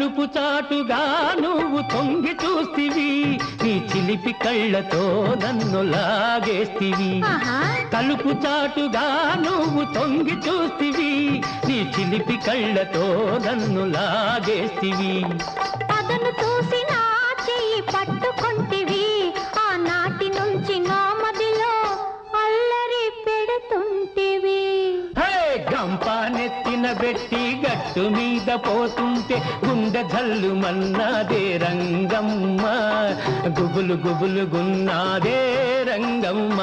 తలుపు చాటుగా నువ్వు తొంగి చూస్తివి నీ చిలిపి కళ్ళతో నన్ను లాగేస్తివి తలుపు చాటుగా నువ్వు తొంగి చూస్తివి నీ చిలిపి కళ్ళతో నన్ను లాగేస్తివి అదను చూసి నా చెయ్యి పట్టుకుంటివి ఆనాటి నుంచి నా మదిలో అల్లరి పెడుతుంటివి గంపానెత్తిన పెట్టి గట్టు మీద పోతుంటే గుండె జల్లు మన్నాదే రంగమ్మ గుబులు గుబులు గున్నాదే రంగమ్మ